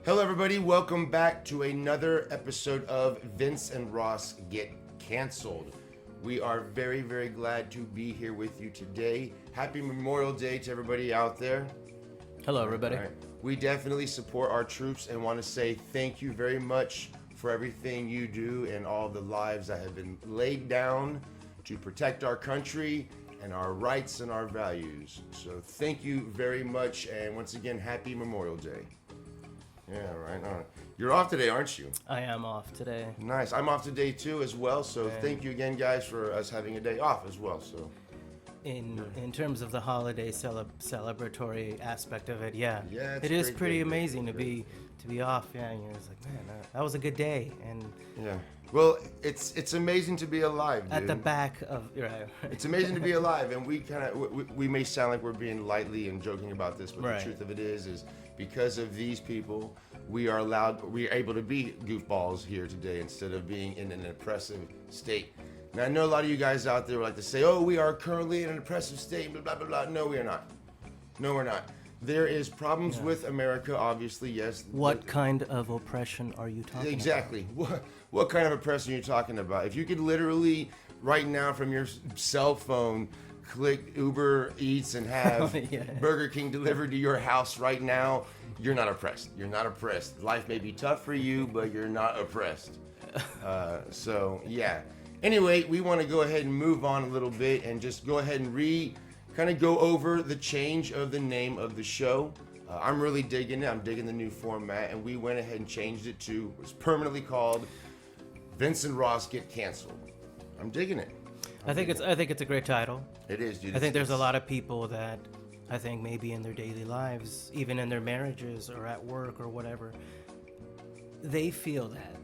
Hello, everybody. Welcome back to another episode of Vince and Ros Get Canceled. We are very, very glad to be here with you today. Happy Memorial Day to everybody out there. Hello, everybody. All right. We definitely support our troops and want to say thank you very much for everything you do and all the lives that have been laid down to protect our country and our rights and our values. So thank you very much, and once again, happy Memorial Day. Yeah, right. All right. You're off today, aren't you? I am off today. Nice. I'm off today too, as well. So thank you again, guys, for us having a day off as well. So, In terms of the holiday celebratory aspect of it, yeah, it's it a is great pretty day. amazing to be off. Yeah, you know, it's like, man, that was a good day. And yeah. Well, it's amazing to be alive, dude. at the back of right. It's amazing to be alive, and we may sound like we're being lightly and joking about this, but Right. the truth of it is because of these people, we are able to be goofballs here today instead of being in an oppressive state. Now, I know a lot of you guys out there like to say, "Oh, we are currently in an oppressive state," blah blah blah blah. No, we are not. No, we're not. There is problems with America, obviously. Yes. What kind of oppression are you talking Exactly. What kind of oppression are you talking about? If you could literally right now from your cell phone click Uber Eats and have Burger King delivered to your house right now, you're not oppressed. You're not oppressed. Life may be tough for you, but you're not oppressed. So yeah. Anyway, we want to go ahead and move on a little bit and just go ahead and kind of go over the change of the name of the show. I'm really digging it. I'm digging the new format, and we went ahead and changed it to, it's permanently called Vince and Ros Get Canceled. I'm digging it. I think it's a great title. It is, dude. I think there's a lot of people that I think maybe in their daily lives, even in their marriages or at work or whatever, they feel that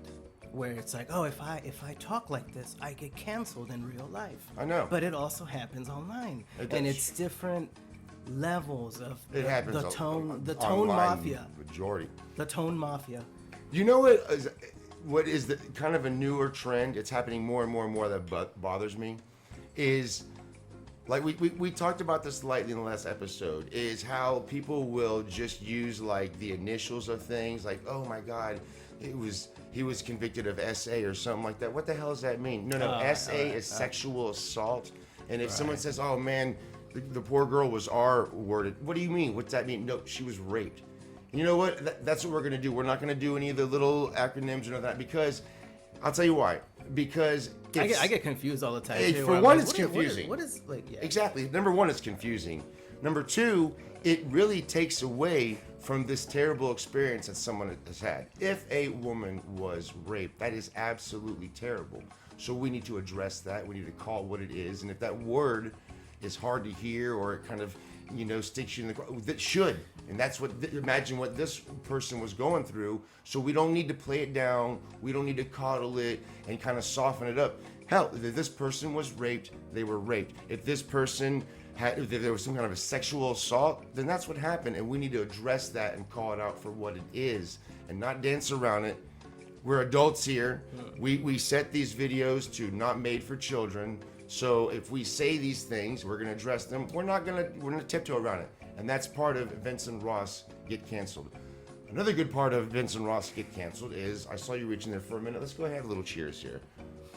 where it's like, oh, if I talk like this, I get canceled in real life. I know. But it also happens online, and it's different levels of It happens the tone online, mafia. Majority. The tone mafia. You know what is the kind of a newer trend? It's happening more and more and more that bothers me. Is like we talked about this lightly in the last episode. Is how people will just use like the initials of things, like, oh my God, he was convicted of SA or something like that. What the hell does that mean? No, SA is sexual assault. And if someone says, oh man, the poor girl was R-worded, what do you mean? What's that mean? No, she was raped. You know what? That's what we're going to do. We're not going to do any of the little acronyms or that, because I'll tell you why. Because I get confused all the time. Too, for one, it's confusing. What is like? Yeah. Exactly. Number one, it's confusing. Number two, it really takes away from this terrible experience that someone has had. If a woman was raped, that is absolutely terrible. So we need to address that. We need to call it what it is. And if that word is hard to hear or it kind of, sticks you in the that should. And that's imagine what this person was going through. So we don't need to play it down. We don't need to coddle it and kind of soften it up. Hell, if this person was raped, they were raped. If this person if there was some kind of a sexual assault, then that's what happened. And we need to address that and call it out for what it is and not dance around it. We're adults here. We set these videos to not made for children. So if we say these things, we're gonna address them. We're gonna tiptoe around it. And that's part of Vince and Ros Get Canceled. Another good part of Vince and Ros Get Canceled is, I saw you reaching there for a minute. Let's go ahead and have a little cheers here.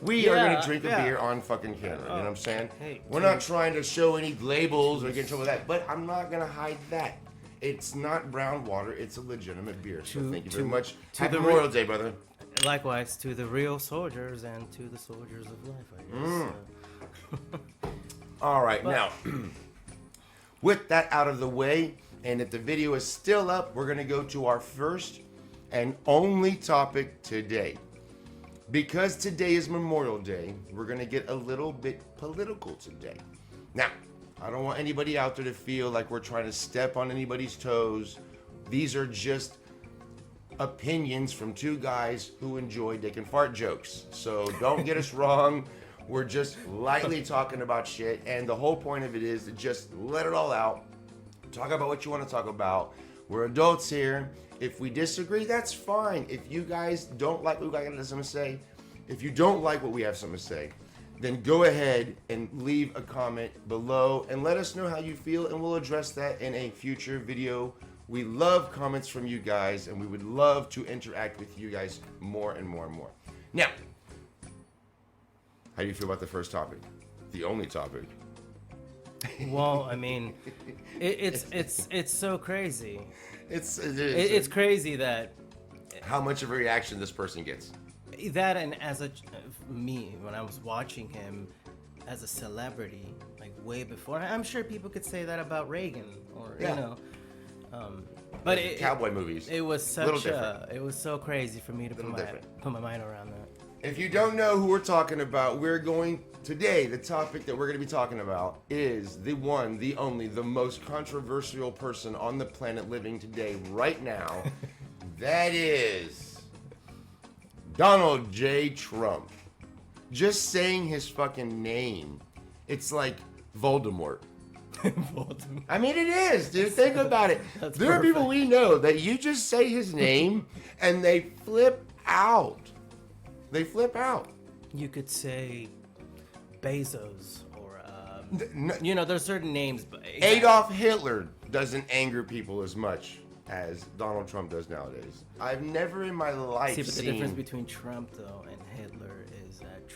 We are gonna drink a beer on fucking camera. You know what I'm saying? Hey, we're not trying to show any labels or get in trouble with that, but I'm not gonna hide that. It's not brown water, it's a legitimate beer. So thank you very much. Happy Memorial Day, brother. Likewise to the real soldiers and to the soldiers of life, I guess. All right, now, with that out of the way, and if the video is still up, we're gonna go to our first and only topic today. Because today is Memorial Day, we're gonna get a little bit political today. Now, I don't want anybody out there to feel like we're trying to step on anybody's toes. These are just opinions from two guys who enjoy dick and fart jokes. So don't get us wrong. We're just lightly talking about shit, and the whole point of it is to just let it all out. Talk about what you want to talk about. We're adults here. If we disagree, that's fine. If you guys don't like what we got something to say, if you don't like what we have something to say, then go ahead and leave a comment below and let us know how you feel, and we'll address that in a future video We love comments from you guys, and we would love to interact with you guys more and more and more. Now, how do you feel about the first topic? The only topic. Well, I mean, it's so crazy. It's Crazy that how much of a reaction this person gets. that, and as me, when I was watching him as a celebrity, like way before, I'm sure people could say that about Reagan or Yeah. you know, but Cowboy movies. It was Little such it was so crazy for me to put my mind around that. If you don't know who we're talking about, today, the topic that we're going to be talking about is the one, the only, the most controversial person on the planet living today, right now. That is Donald J. Trump. Just saying his fucking name, it's like Voldemort. Voldemort. I mean, it is, dude. Think about it. That's There are people perfect. we know that you just say his name and they flip out. They flip out. You could say Bezos or N- you know, there's certain names, but Adolf Hitler doesn't anger people as much as Donald Trump does nowadays. I've never in my life See, but the seen... difference between Trump though and Hitler is that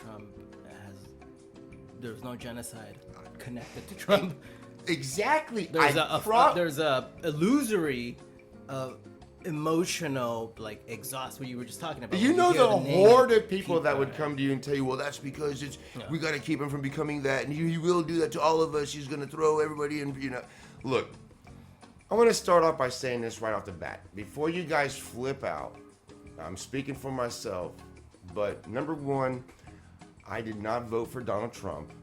there's no genocide connected to Trump. Exactly. There's a illusory emotional like exhaust what you were just talking about. You when know hear the name horde of people that would right? come to you and tell you, well, that's because Yeah. we got to keep him from becoming that, and he will do that to all of us. He's going to throw everybody in, you know. Look, I want to start off by saying this right off the bat. Before you guys flip out, I'm speaking for myself, but number one, I did not vote for Donald Trump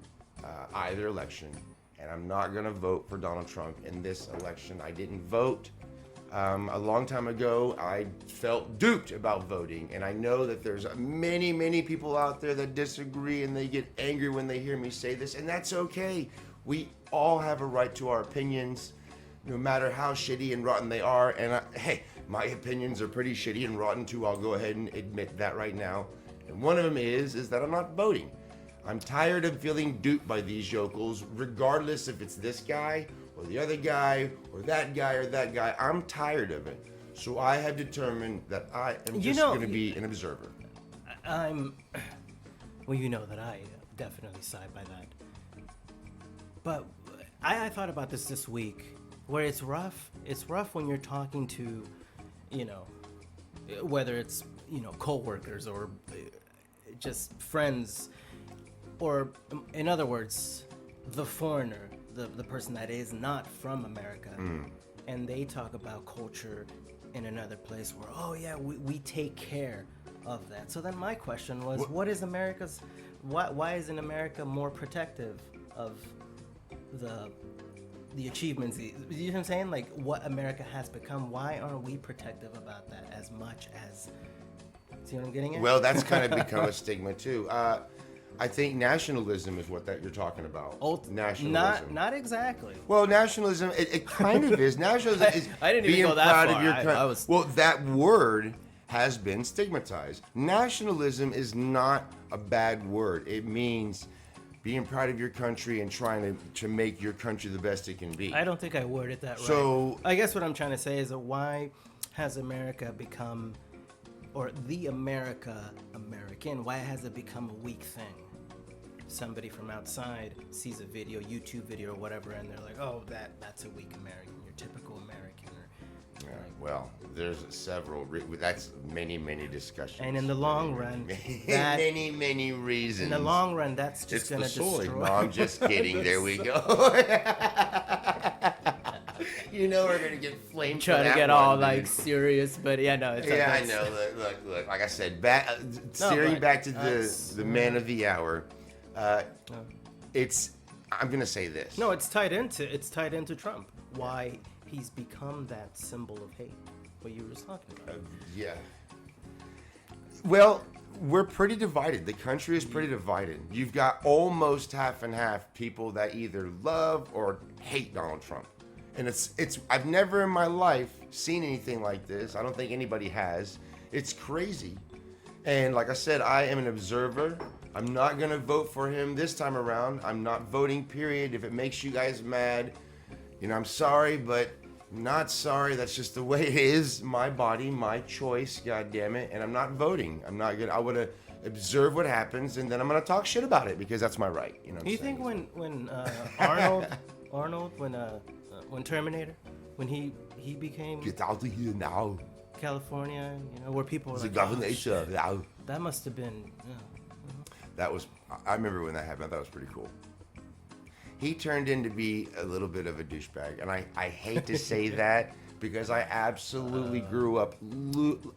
either election, and I'm not going to vote for Donald Trump in this election. I didn't vote. A long time ago, I felt duped about voting, and I know that there's many, many people out there that disagree and they get angry when they hear me say this, and that's okay. We all have a right to our opinions, no matter how shitty and rotten they are, and hey, my opinions are pretty shitty and rotten too. I'll go ahead and admit that right now, and one of them is that I'm not voting. I'm tired of feeling duped by these yokels, regardless if it's this guy or the other guy or that guy or that guy. I'm tired of it. So I have determined that I am just going to be an observer. Well, you know that I definitely side by that. But I thought about this week, where it's rough. It's rough when you're talking to, you know, whether it's, you know, coworkers or just friends, or in other words, the foreigner, the person that is not from America, and they talk about culture in another place where, oh yeah, we take care of that. So then my question was, why isn't America more protective of the achievements? You know what I'm saying? Like what America has become. Why aren't we protective about that as much as? See what I'm getting at? Well, that's kind of become a stigma too. I think nationalism is what you're talking about. Nationalism. Not exactly. Well, nationalism, it kind of is. Nationalism is I didn't even being go that proud far. of your country. I was... Well, that word has been stigmatized. Nationalism is not a bad word. It means being proud of your country and trying to make your country the best it can be. I don't think I worded that right. So I guess what I'm trying to say is that why has America become, or the American, why has it become a weak thing? Somebody from outside sees a video, YouTube video or whatever, and they're like, oh, that's a weak American, your typical American. Or, yeah, well, there's several. That's many discussions. and in the long run, many reasons. in the long run, that's just going to destroy. No, I'm just kidding. There we go. You know we're gonna get flamed. Trying to get all like serious, but yeah, no. It's yeah, I know. Look. Like I said, steering back to the man of the hour. I'm gonna say this. No, it's tied into Trump. Why he's become that symbol of hate. What you were just talking about. Yeah. Well, we're pretty divided. The country is pretty divided. You've got almost half and half people that either love or hate Donald Trump. And it's I've never in my life seen anything like this. I don't think anybody has. It's crazy. And like I said, I am an observer. I'm not going to vote for him this time around. I'm not voting, period. If it makes you guys mad, you know, I'm sorry, but Not sorry. That's just the way it is. My body, my choice. God damn it. And I'm not voting. I'm not good. I would have observed what happens, and then I'm gonna talk shit about it because that's my right. You know. What Do you I'm saying? think when Arnold, when Terminator, when he became Get out of here now. California, where people were The like, governor oh, shit, now. that must have been. That was. I remember when that happened. I thought it was pretty cool. He turned in to be a little bit of a douchebag, and I hate to say that because I absolutely grew up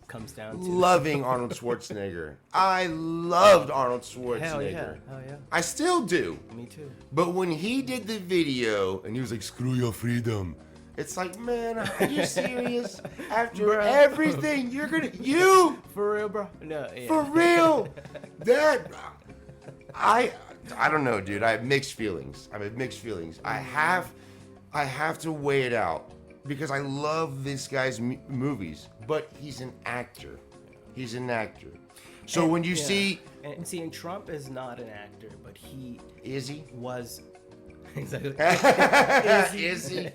Comes down to loving Arnold Schwarzenegger. I loved Arnold Schwarzenegger. Hell yeah. I still do. Me too. But when he did the video and he was like, "Screw your freedom," it's like, man, are you serious? After Bruh. everything you're gonna For real, bro? No, yeah. for real? That I don't know, dude. I have mixed feelings. I have to weigh it out because I love this guy's movies, but he's an actor. So when you see, and Trump is not an actor, but he is he? was exactly. Is he?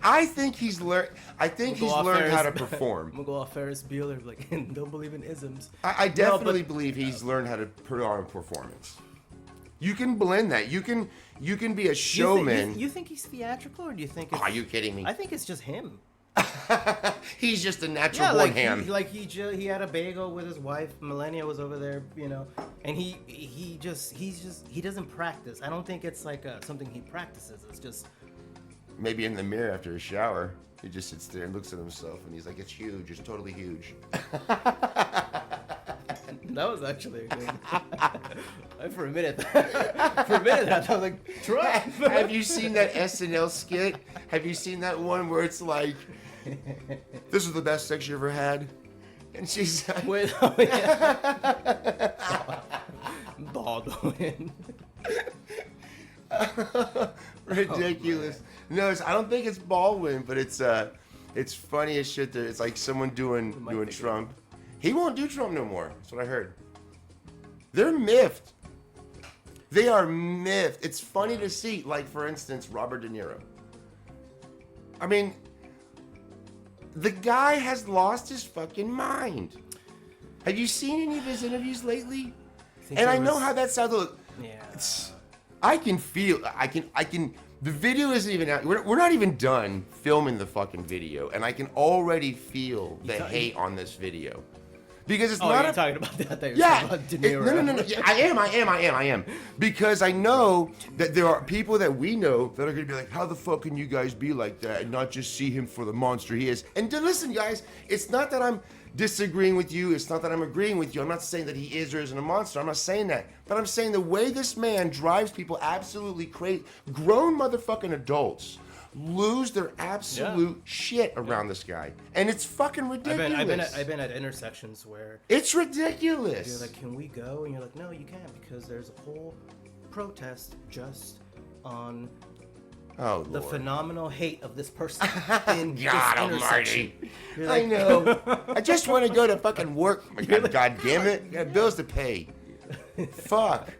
I think he's learned. I think he's learned how to perform. I'm gonna go off Ferris Bueller, like, don't believe in isms. I definitely believe he's learned how to put on a performance. You can blend that. You can be a showman. You think he's theatrical, or do you think? It's, Are you kidding me? I think it's just him. He's just a natural born ham. He had a bagel with his wife. Melania was over there, and he doesn't practice. I don't think it's like something he practices. It's just Maybe in the mirror after a shower, he just sits there and looks at himself, and he's like, "It's huge. It's totally huge." that was actually a good. For a minute, I was like, Trump. Have you seen that SNL skit? Have you seen that one where it's like, "This is the best sex you ever had," and she's like, Wait, oh, yeah. Baldwin. ridiculous. No, I don't think it's Baldwin, but it's funny as shit. It's like someone doing Trump. He won't do Trump no more. That's what I heard. They're miffed. They are miffed. It's funny to see, like, for instance, Robert De Niro. I mean, the guy has lost his fucking mind. Have you seen any of his interviews lately? And I know how that sounds. Yeah. I can feel. I can. The video isn't even out. We're not even done filming the fucking video, and I can already feel the hate on this video. Because it's not. You're talking about that. I thought you were Yeah. talking about De Niro. No. Yeah, I am. Because I know that there are people that we know that are going to be like, how the fuck can you guys be like that and not just see him for the monster he is? And listen, guys, it's not that I'm disagreeing with you. It's not that I'm agreeing with you. I'm not saying that he is or isn't a monster. I'm not saying that. But I'm saying the way this man drives people absolutely crazy, grown motherfucking adults lose their absolute shit around this guy, and it's fucking ridiculous. I've been at intersections where it's ridiculous. you're like, can we go? And you're like, no, you can't, because there's a whole protest just on the phenomenal hate of this person in God this intersection. almighty. You're I like, know. I just want to go to fucking work. God damn it. I got bills to pay. Fuck.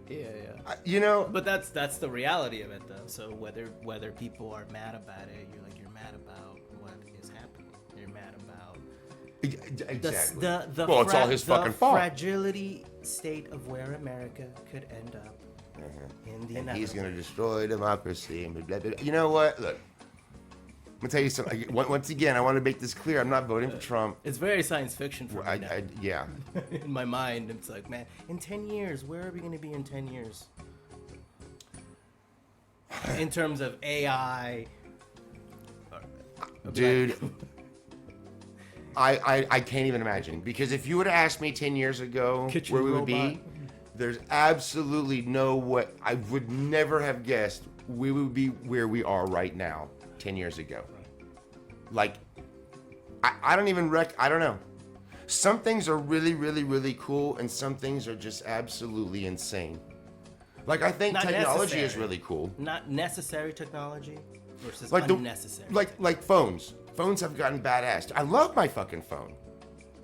Yeah. But that's the reality of it, though. So whether people are mad about it, you're mad about what is happening. You're mad about Exactly. Well, it's all his fucking fault. The fragility state of where America could end up in the And he's going to destroy democracy. And blah, blah, blah. You know what? Look. I'm going to tell you something. Once again, I want to make this clear. I'm not voting for Trump. It's very science fiction for me now. Yeah. In my mind, it's like, man, in 10 years, where are we going to be in 10 years? In terms of AI. Dude. I can't even imagine. Because if you would have asked me 10 years ago where we would be, there's absolutely no way. I would never have guessed we would be where we are right now 10 years ago. Like, I don't even I don't know. Some things are really, really, really cool, and some things are just absolutely insane. Like, I think technology is really cool. Not necessary technology versus like unnecessary. Like phones. Phones have gotten badass. I love my fucking phone.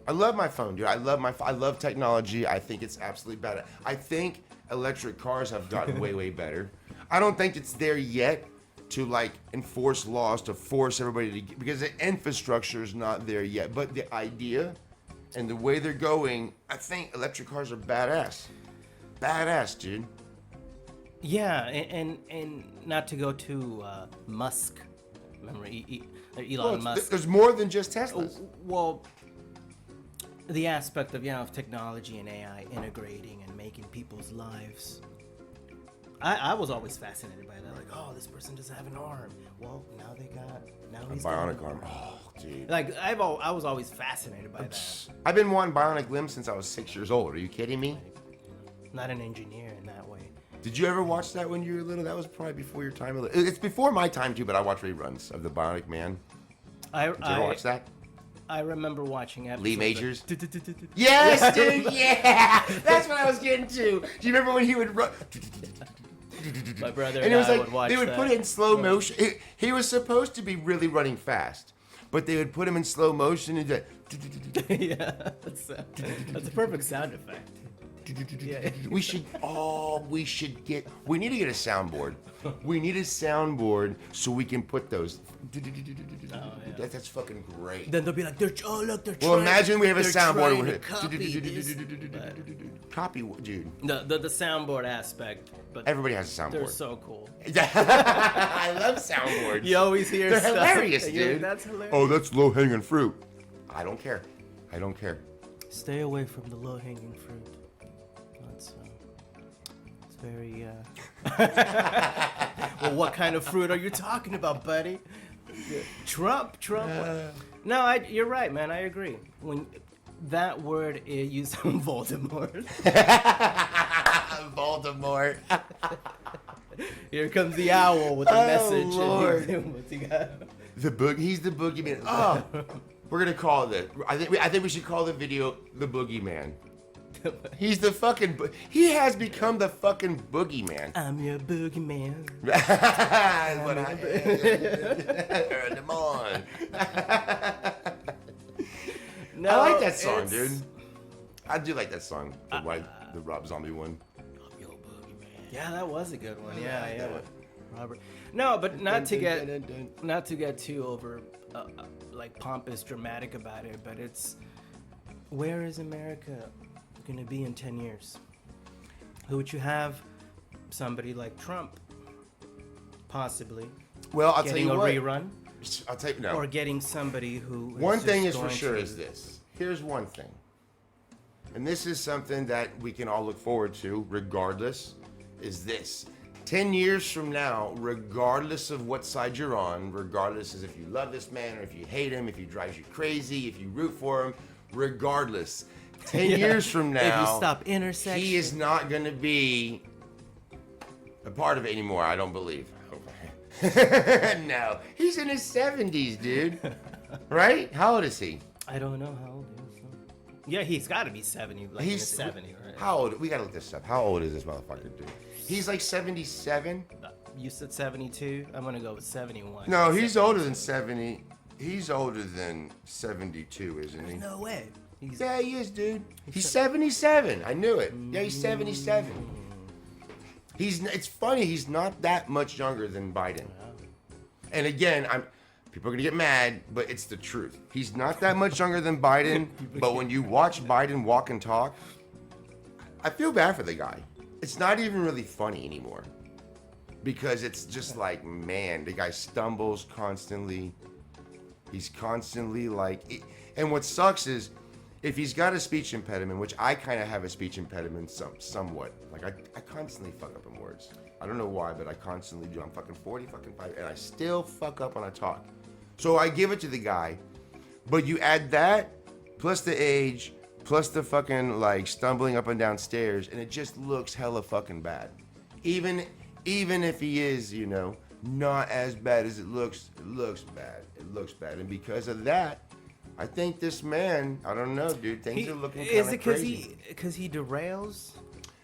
I love my phone, dude. I love technology. I think it's absolutely badass. I think electric cars have gotten way, way better. I don't think it's there yet, to like enforce laws to force everybody to because the infrastructure is not there yet. But the idea and the way they're going, I think electric cars are badass. Badass, dude. Yeah, and not to go to Musk. Remember Elon Well, Musk? there's more than just Teslas. Well, the aspect of of technology and AI integrating and making people's lives. I was always fascinated by that. Like, oh, this person doesn't have an arm. Well, now he's got Bionic an arm. Oh, dude. Like I was always fascinated by that. I've been wanting bionic limbs since I was 6 years old. Are you kidding me? Not an engineer in that way. Did you ever watch that when you were little? That was probably before your time. It's before my time too, but I watched reruns of the Bionic Man. Did you ever watch that? I remember watching episodes. Lee Majors? Yes, dude, yeah! That's what I was getting to. Do you remember when he would run? My brother And it was I like, would watch they would that. put it in slow motion. He was supposed to be really running fast, but they would put him in slow motion and Yeah, that's a perfect sound effect. Yeah. we need to get a soundboard. We need a soundboard so we can put those. That's fucking great. Then they'll be like, they're Well, trying, imagine we have a they're soundboard. trying to copy this, but- Copy, dude. the soundboard aspect, but Everybody has a they're soundboard. so cool. I love soundboards. You always hear They're stuff. hilarious, and you're like, dude. That's hilarious. Oh, that's low hanging fruit. I don't care. I don't care. Stay away from the low-hanging fruit. That's it's very. Well, what kind of fruit are you talking about, buddy? Trump. No, you're right, man. I agree. When that word is used on Voldemort. Voldemort. Here comes the owl with the message. Lord. What's he got? He's the boogeyman. Oh, we're gonna call it. I think we should call the video the Boogeyman. He's the fucking. He has become the fucking boogeyman. I'm your boogeyman. What I heard them on. No, I like that song, it's- dude. I do like that song, the Rob Zombie one. I'm your boogeyman. Yeah, that was a good one. Yeah. Robert. No, but not to get too over, like pompous, dramatic about it. But it's where is America gonna be in 10 years? Who would you have? Somebody like Trump, possibly. Well, I'll tell getting you a what. rerun, I'll tell you no. or getting somebody who. One thing just is for going sure to- is this. Here's one thing. And this is something that we can all look forward to, regardless, is this. 10 years from now, regardless of what side you're on, regardless as if you love this man or if you hate him, if he drives you crazy, if you root for him, regardless, 10 Yeah. years from now, If you stop intersection, he is not going to be a part of it anymore, I don't believe. No, he's in his 70s, dude. Right? How old is he? I don't know how old he is. Yeah, he's got to be 70. Like He's he's 70, right? How old? We gotta look this up. How old is this motherfucker, dude? He's like 77. You said 72. I'm gonna go with 71. No, he's older than 70. He's older than 72, isn't he? No way. He's Yeah, he is, dude. He's 77. I knew it. Yeah, he's 77. It's funny. He's not that much younger than Biden. And again, people are gonna get mad, but it's the truth. He's not that much younger than Biden. But when you watch Biden walk and talk, I feel bad for the guy. It's not even really funny anymore. Because it's just like, man, the guy stumbles constantly. He's constantly like, and what sucks is, if he's got a speech impediment, which I kind of have a speech impediment somewhat. Like, I constantly fuck up in words. I don't know why, but I constantly do. I'm fucking 40, fucking 5, and I still fuck up when I talk. So I give it to the guy. But you add that, plus the age, plus the fucking, like, stumbling up and down stairs, and it just looks hella fucking bad. Even if he is, not as bad as it looks bad. It looks bad. And because of that, I think this man, I don't know, dude, things are looking kind Is of it crazy. because he derails?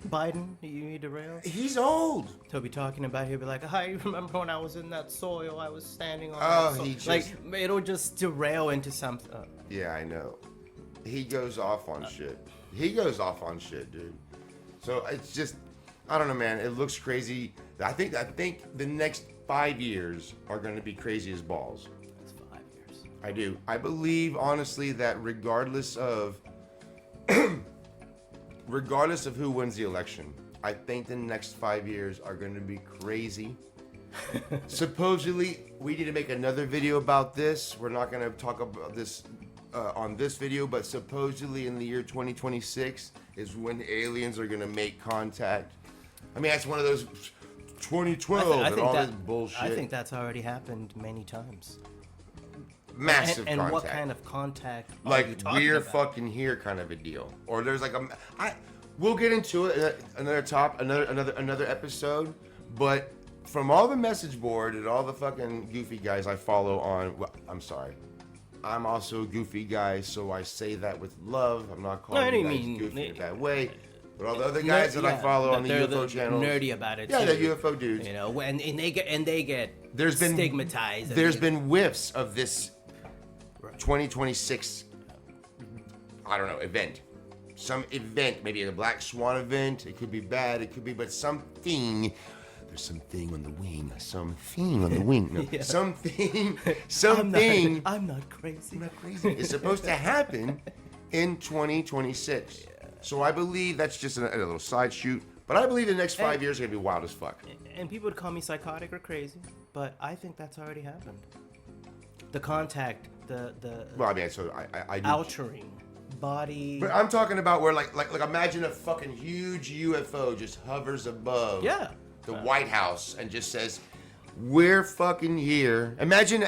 Biden, he derails? He's old. He'll be talking about, he'll be like, I remember when I was in that soil, I was standing on Oh, that soil. he just- Like, it'll just derail into something. Yeah, I know. He goes off on shit. He goes off on shit, dude. So it's just, I don't know, man. It looks crazy. I think the next 5 years are going to be crazy as balls. It's 5 years. I do. I believe honestly that regardless of who wins the election, I think the next 5 years are going to be crazy. Supposedly, we need to make another video about this. We're not going to talk about this on this video, but supposedly in the year 2026 is when aliens are going to make contact. I mean, that's one of those 2012 and all this bullshit. I think that's already happened many times. Massive and contact. what kind of contact are you Like talking we're about? fucking here kind of a deal. Or there's like we'll get into it another episode, but from all the message board and all the fucking goofy guys I follow on, well, I'm sorry. I'm also a goofy guy, so I say that with love. I'm not calling you guys goofy in that way. But all the other guys that I follow on the UFO channels, nerdy about it. Yeah, too. the UFO dudes. You know, and they get There's been stigmatized. There's been whiffs of this 2026, I don't know, event. Some event, maybe a Black Swan event. It could be bad, it could be, but something. There's something on the wing. Something on the wing. No, Yeah. Something. I'm not crazy. I'm not crazy. It's supposed to happen in 2026. So I believe that's just a little side shoot. But I believe the next 5 years are gonna be wild as fuck. And people would call me psychotic or crazy, but I think that's already happened. The contact, the Well, I mean, so I do. altering body. But I'm talking about where like imagine a fucking huge UFO just hovers above the White House and just says, "We're fucking here." Imagine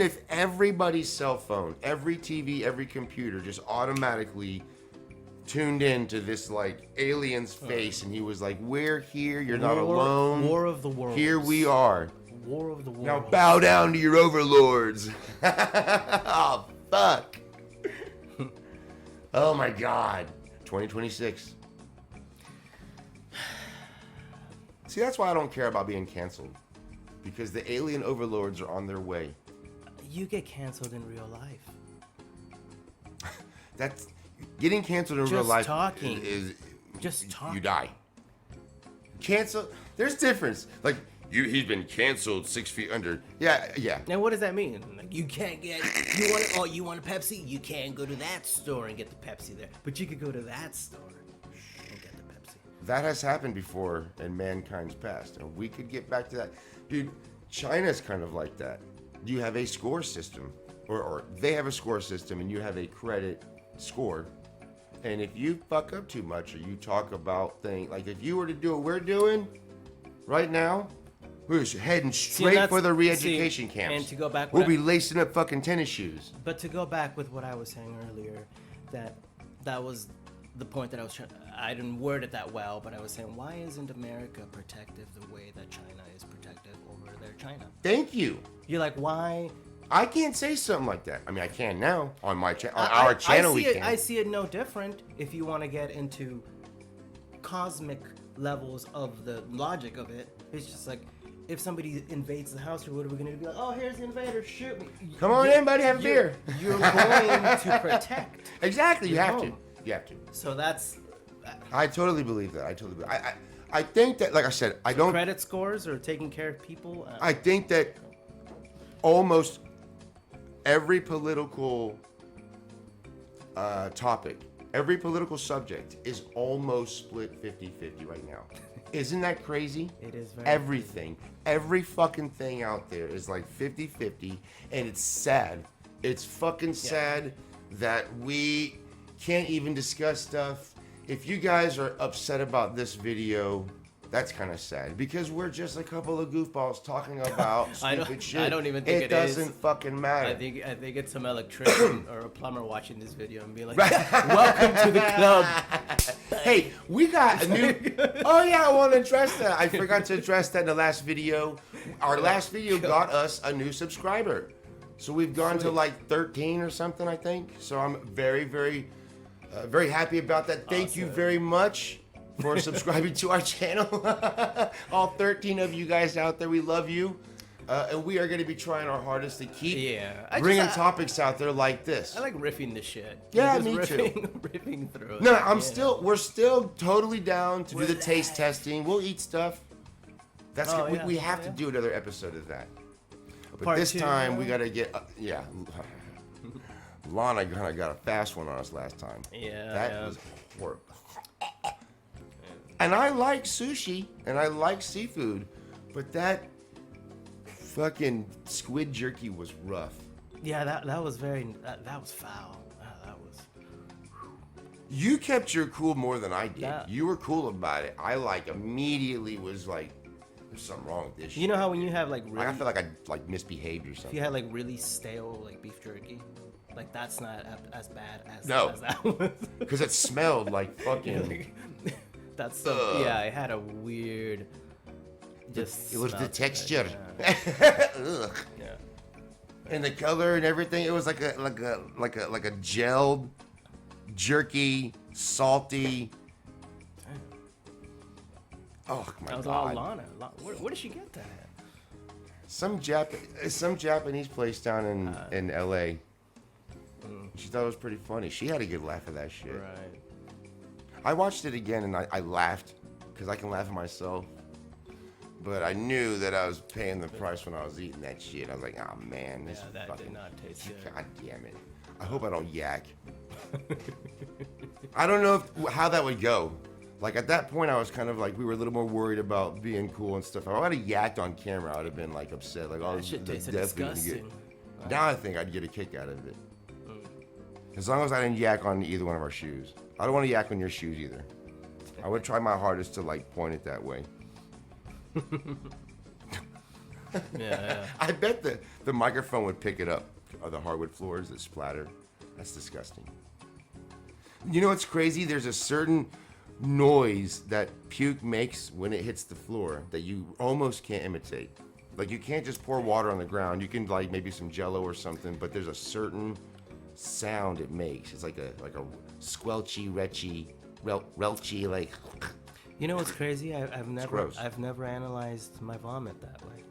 if everybody's cell phone, every TV, every computer just automatically tuned in to this like alien's face, and he was like, "We're here. You're not alone. War of the worlds. Here we are. War of the worlds. Now bow down to your overlords." Oh fuck. Oh my god. 2026. See, that's why I don't care about being canceled. Because the alien overlords are on their way. You get canceled in real life. That's getting canceled in real Just life talking. is Just talking. you die. Cancel. There's difference. Like he's been canceled 6 feet under. Yeah. Now, what does that mean? Like, you can't get. You want a Pepsi? You can't go to that store and get the Pepsi there, but you could go to that store and get the Pepsi. That has happened before in mankind's past, and we could get back to that. Dude, China's kind of like that. You have a score system, or they have a score system, and you have a credit score. And if you fuck up too much, or you talk about things, like if you were to do what we're doing right now, we're just heading straight for the re-education camps. And to go back, we'll be lacing up fucking tennis shoes. But to go back with what I was saying earlier, that was the point that I was trying. I didn't word it that well, but I was saying, why isn't America protective the way that China is protective over their China? Thank you. You're like, why? I can't say something like that. I mean, I can now on my our channel. We can. I see it no different if you want to get into cosmic levels of the logic of it. It's just like, if somebody invades the house, what are we going to do? Be like, oh, here's the invader, shoot me. Come on in, buddy, have a beer. You're going to protect. Exactly, you your have home. to. You have to. So that's... I totally believe that. I think that, like I said, I don't... Credit scores or taking care of people? I think that almost every political topic, every political subject is almost split 50-50 right now. Isn't that crazy? It is very Everything. Every fucking thing out there is like 50-50, and it's sad. It's fucking sad that we can't even discuss stuff. If you guys are upset about this video, that's kind of sad, because we're just a couple of goofballs talking about stupid shit. I don't even think it doesn't is. fucking matter. I think it's some electrician or a plumber watching this video and be like, welcome to the club. Hey, we got a new... Oh, yeah, I want to address that. I forgot to address that in the last video. Our last video got us a new subscriber. So we've gone to like 13 or something, I think. So I'm very, very, very happy about that. Thank you very much for subscribing to our channel. All 13 of you guys out there, we love you. And we are going to be trying our hardest to keep bringing topics out there like this. I like riffing this shit. Yeah, Just me too. Riffing through it. No, we're still totally down to do the taste testing. We'll eat stuff. That's Oh, we, yeah, we have yeah. to do another episode of that. But Part this two, time we yeah. gotta get Lana kind of got a fast one on us last time. Yeah, That yeah. was horrible. And I like sushi and I like seafood, but that fucking squid jerky was rough. Yeah, that was that was foul. That was. You kept your cool more than I did. Yeah. You were cool about it. I like immediately was like, there's something wrong with this shit. You know how when you have like really, I feel like I like misbehaved or if something. you had like really stale like beef jerky, like that's not as bad as No. as that was. Because it smelled like fucking. That's so, yeah. It had a weird. Just It was the smelled texture. good, Ugh. Yeah. And the color and everything. It was like a gelled, jerky, salty. Oh my That was all god! Lana. Where did she get that at? Some Japanese place down in L.A. She thought it was pretty funny. She had a good laugh at that shit. Right. I watched it again and I laughed because I can laugh at myself. But I knew that I was paying the price when I was eating that shit. I was like, oh man, this Yeah, that fucking. did not taste good. God damn it! I hope I don't yak. I don't know how that would go. Like at that point, I was kind of like we were a little more worried about being cool and stuff. If I would have yacked on camera, I would have been like upset. Like, oh, That this shit is tasted definitely gonna disgusting. Now I think I'd get a kick out of it. As long as I didn't yak on either one of our shoes. I don't want to yak on your shoes either. I would try my hardest to like point it that way. Yeah. I bet the microphone would pick it up. The hardwood floors that splatter. That's disgusting. You know what's crazy? There's a certain noise that puke makes when it hits the floor that you almost can't imitate. Like you can't just pour water on the ground. You can like maybe some Jello or something, but there's a certain sound it makes. It's like a squelchy, retchy, relchy, like. You know what's crazy? I've gross. never analyzed my vomit that way.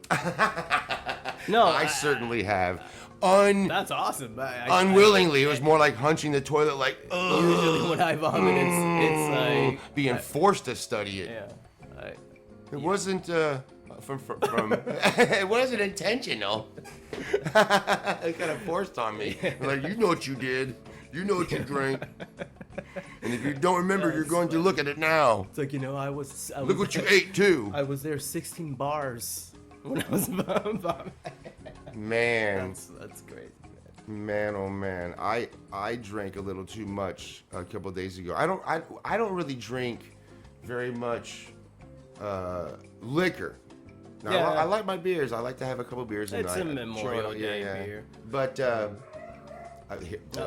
No, I certainly have. That's awesome. Unwillingly, it was more like hunching the toilet, like Usually when I vomit, it's like being forced to study it. yeah. It wasn't from it wasn't intentional. It kind of forced on me. Like you know what you did, you know what you drank, and if you don't remember, you're going to look at it now. It's like I was Look what you ate too. I was there 16 bars when I was vomiting. Man, That's crazy. man, oh man, I drank a little too much a couple days ago. I don't really drink very much liquor. Now, Yeah. I like my beers. I like to have a couple beers a night. It's a Memorial Day beer. But there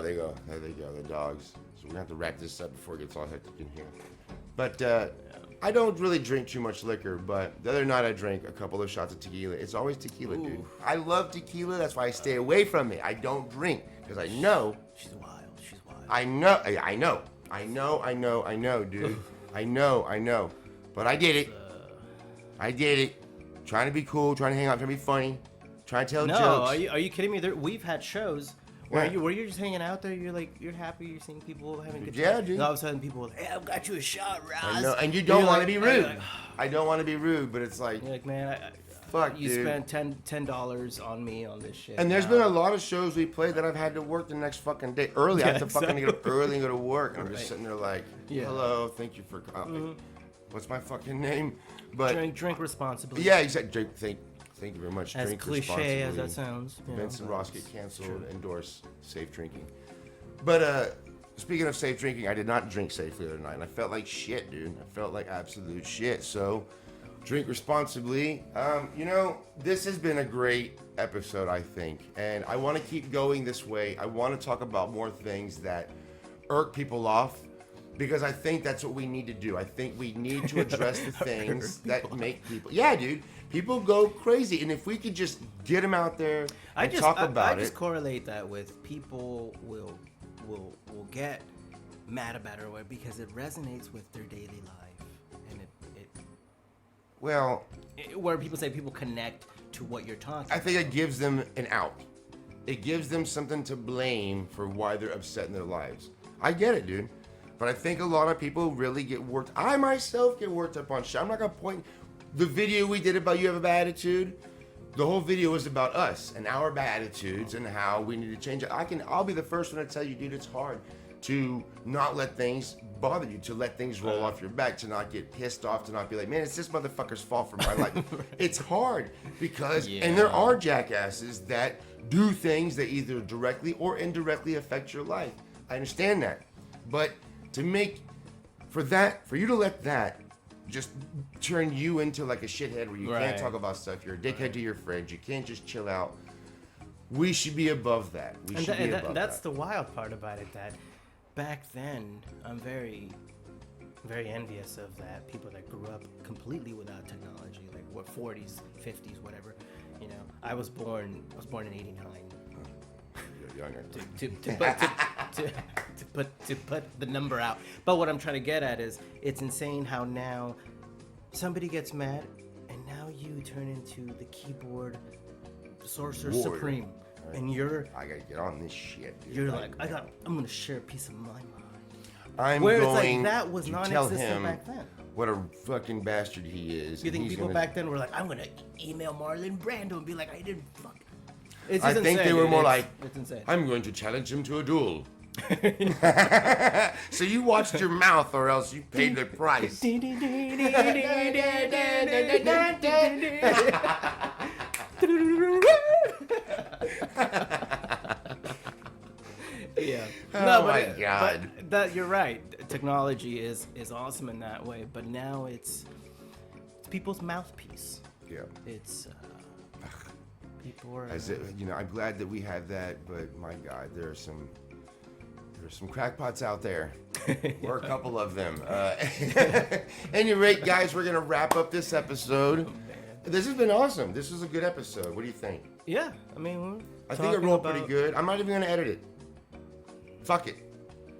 they go. There they go. The dogs. So we're gonna have to wrap this up before it gets all hectic in here. But I don't really drink too much liquor. But the other night I drank a couple of shots of tequila. It's always tequila, dude. I love tequila. That's why I stay away from it. I don't drink because I know. She's wild. I know, dude. I know. But I did it. I did it. Trying to be cool, trying to hang out, trying to be funny, trying to tell No, jokes. are you kidding me? We've had shows where Yeah. you're just hanging out there. You're happy. You're seeing people having a good time. Yeah, dude. And all of a sudden, people are like, "Hey, I've got you a shot, Roz." I know, and you don't want to be rude. Like, I don't want to be rude, but it's like, you're like, man, fuck, you dude. spent $10 on me on this shit. And there's now. been a lot of shows we played that I've had to work the next fucking day early. I Yeah, have to fucking get up exactly. early and go to work, and I'm just Right. sitting there like, Yeah. hello, thank you for. What's my fucking name? But drink responsibly. yeah, exactly. Thank you very much. As Drink cliche as responsibly. that sounds. Vince and Ros it's get canceled. true. Endorse safe drinking. But speaking of safe drinking, I did not drink safely the other night, and I felt like shit, dude. I felt like absolute shit. So, drink responsibly. This has been a great episode, I think, and I want to keep going this way. I want to talk about more things that irk people off. Because I think that's what we need to do. I think we need to address the things that make people. Yeah, dude. People go crazy, and if we could just get them out there and talk about I just it. correlate that with people will get mad about it because it resonates with their daily life, and Well, where people say people connect to what you're talking. I think it gives them an out. It gives them something to blame for why they're upset in their lives. I get it, dude. But I think a lot of people really get worked. I myself get worked up on shit. I'm not gonna point. The video we did about you have a bad attitude, the whole video was about us and our bad attitudes and how we need to change it. I'll be the first one to tell you, dude, it's hard to not let things bother you, to let things roll off your back, to not get pissed off, to not be like, man, it's this motherfucker's fault for my life. It's hard because, and there are jackasses that do things that either directly or indirectly affect your life. I understand that. But to make, for you to let that just turn you into like a shithead where you can't talk about stuff, you're a dickhead to your friends, you can't just chill out. We should be above that. That's the wild part about it, that back then, I'm very, very envious of that. People that grew up completely without technology, like what 40s, 50s, whatever. You know, I was born in '89. You're younger. To put the number out. But what I'm trying to get at is, it's insane how now somebody gets mad, and now you turn into the keyboard sorcerer supreme. And I gotta get on this shit, dude. You're like, I'm gonna share a piece of my mind. I'm Where going it's like that was to non-existent tell him back then. what a fucking bastard he is. You think people back then were like, I'm gonna email Marlon Brando and be like, I didn't fuck. I think they were more like, it's insane. I'm going to challenge him to a duel. So you watched your mouth, or else you paid the price. Yeah. Oh my God. But that, you're right. Technology is awesome in that way, but now it's people's mouthpiece. Yeah. It's people are. I'm glad that we have that, but my God, there's some crackpots out there. We're a couple of them. Any rate, guys, we're gonna wrap up this episode. This has been awesome. This was a good episode. What do you think? Yeah, I mean, I think it rolled pretty good. I'm not even gonna edit it. Fuck it.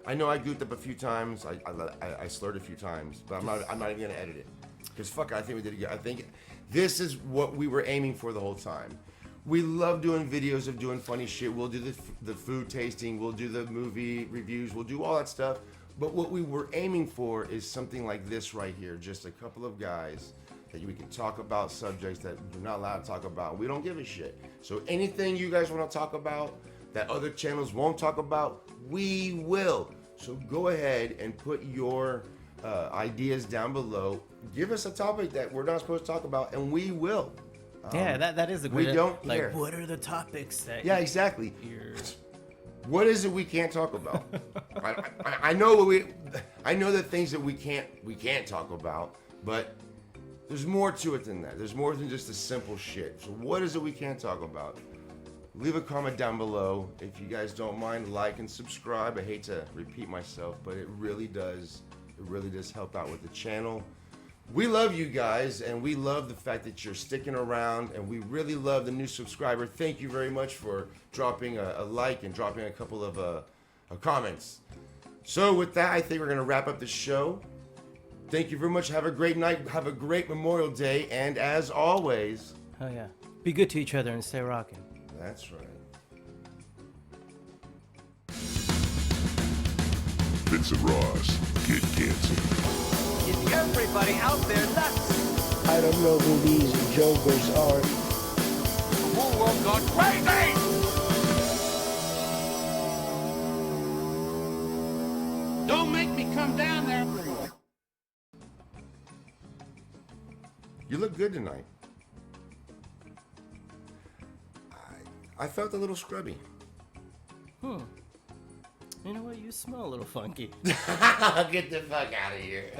I know I goofed up a few times. I slurred a few times, but I'm not even gonna edit it. Because fuck it, I think we did it good. I think this is what we were aiming for the whole time. We love doing videos of doing funny shit. We'll do the food tasting. We'll do the movie reviews. We'll do all that stuff. But what we were aiming for is something like this right here. Just a couple of guys that we can talk about subjects that we're not allowed to talk about. We don't give a shit. So anything you guys want to talk about that other channels won't talk about, we will. So go ahead and put your ideas down below. Give us a topic that we're not supposed to talk about, and we will. Yeah, that is a we good. don't like, care. what are the topics that? Yeah, exactly. What is it we can't talk about? I know the things that we can't talk about, but there's more to it than that. There's more than just the simple shit. So what is it we can't talk about? Leave a comment down below. If you guys don't mind, like and subscribe. I hate to repeat myself, but it really does help out with the channel. We love you guys, and we love the fact that you're sticking around, and we really love the new subscriber. Thank you very much for dropping a like and dropping a couple of comments. So with that, I think we're going to wrap up the show. Thank you very much. Have a great night. Have a great Memorial Day. And as always... Oh, yeah. Be good to each other and stay rocking. That's right. Vince and Ros, get cancer. Is everybody out there nuts? I don't know who these jokers are. The whole world gone crazy! Don't make me come down there. You look good tonight. I felt a little scrubby. You know what? You smell a little funky. Get the fuck out of here.